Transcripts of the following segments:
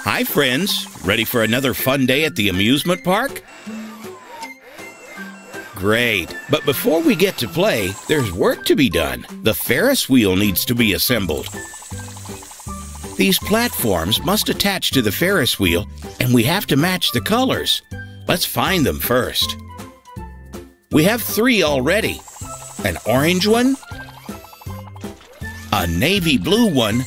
Hi, friends. Ready for another fun day at the amusement park? Great. But before we get to play, there's work to be done. The Ferris wheel needs to be assembled. These platforms must attach to the Ferris wheel, and we have to match the colors. Let's find them first. We have 3 already. An orange one, a navy blue one,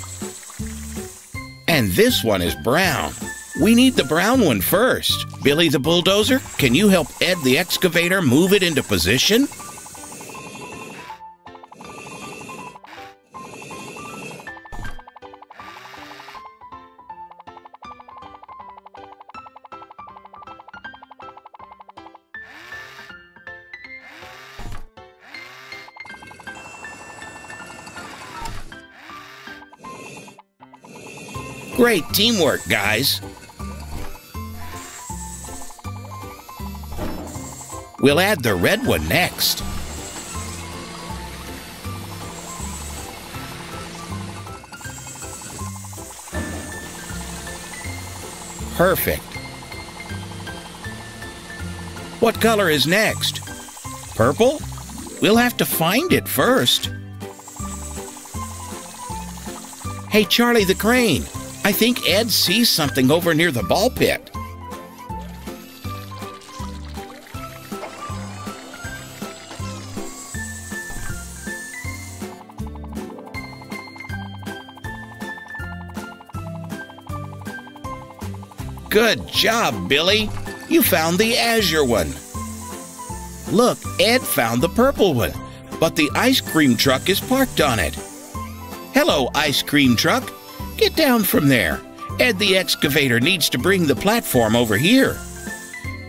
and this one is brown. We need the brown one first. Billy the Bulldozer, can you help Ed the Excavator move it into position? Great teamwork, guys. We'll add the red one next. Perfect. What color is next? Purple? We'll have to find it first. Hey, Charlie the Crane. I think Ed sees something over near the ball pit. Good job, Billy. You found the azure one. Look, Ed found the purple one, but the ice cream truck is parked on it. Hello, ice cream truck. Get down from there. Ed the Excavator needs to bring the platform over here.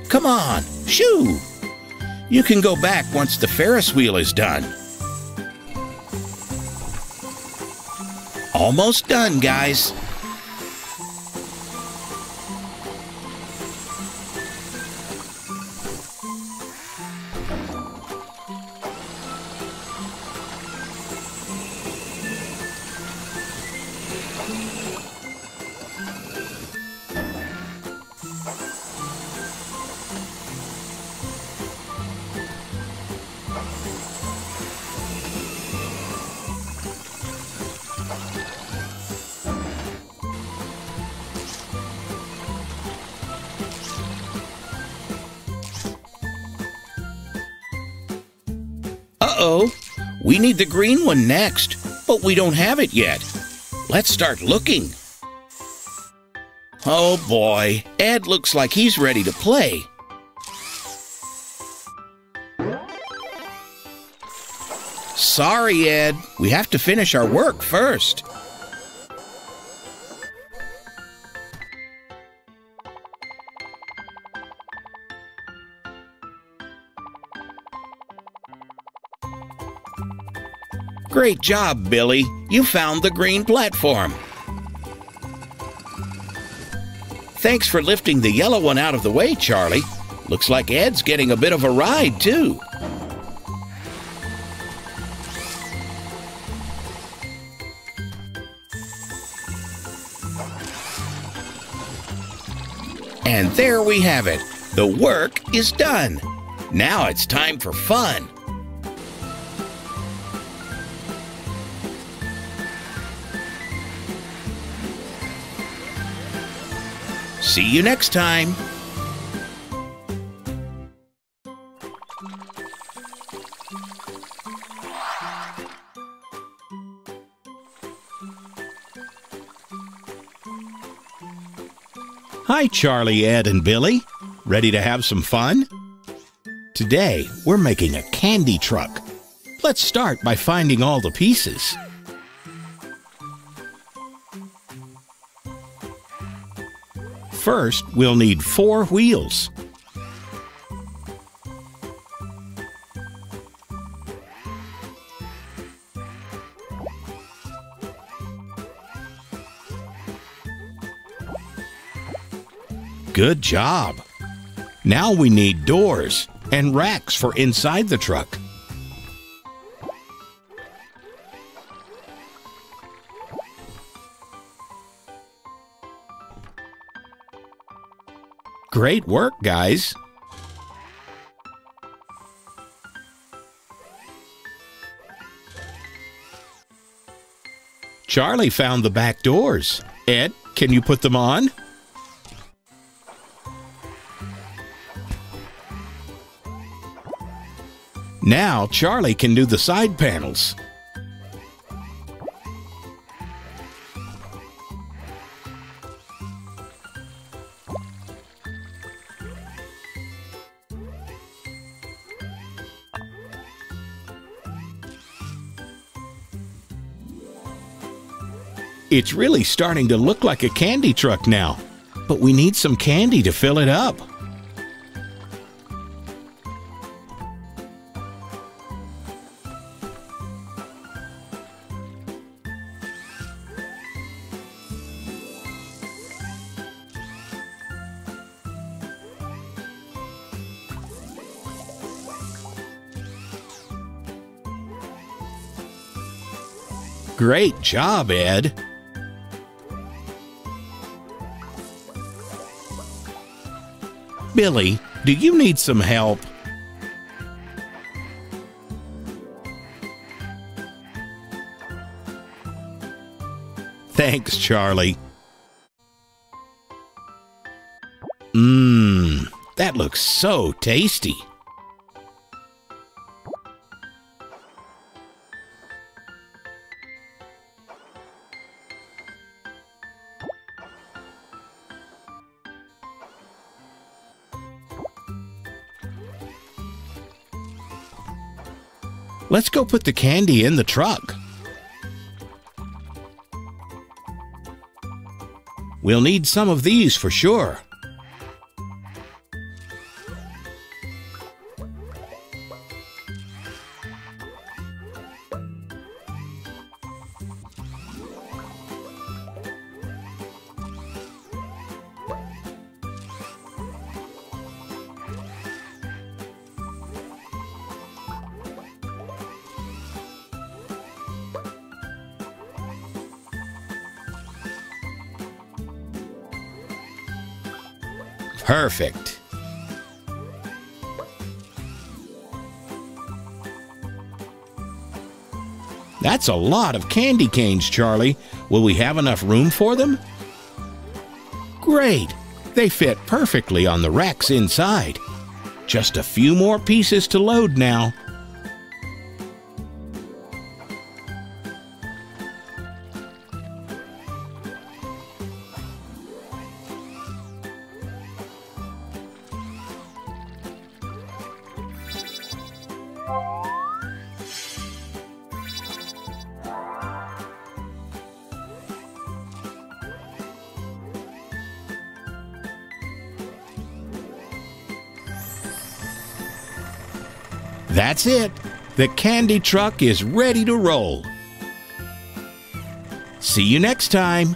Come on, shoo! You can go back once the Ferris wheel is done. Almost done, guys. Uh-oh, we need the green one next, but we don't have it yet. Let's start looking. Oh boy, Ed looks like he's ready to play. Sorry, Ed, we have to finish our work first. Great job, Billy. You found the green platform. Thanks for lifting the yellow one out of the way, Charlie. Looks like Ed's getting a bit of a ride, too. And there we have it. The work is done. Now it's time for fun. See you next time. Hi, Charlie, Ed, and Billy. Ready to have some fun? Today, we're making a candy truck. Let's start by finding all the pieces. First, we'll need 4 wheels. Good job. Now we need doors and racks for inside the truck. Great work, guys. Charlie found the back doors. Ed, can you put them on? Now Charlie can do the side panels. It's really starting to look like a candy truck now, but we need some candy to fill it up. Great job, Ed. Billy, do you need some help? Thanks, Charlie. That looks so tasty. Let's go put the candy in the truck. We'll need some of these for sure. Perfect. That's a lot of candy canes, Charlie. Will we have enough room for them? Great! They fit perfectly on the racks inside. Just a few more pieces to load now. That's it. The candy truck is ready to roll. See you next time.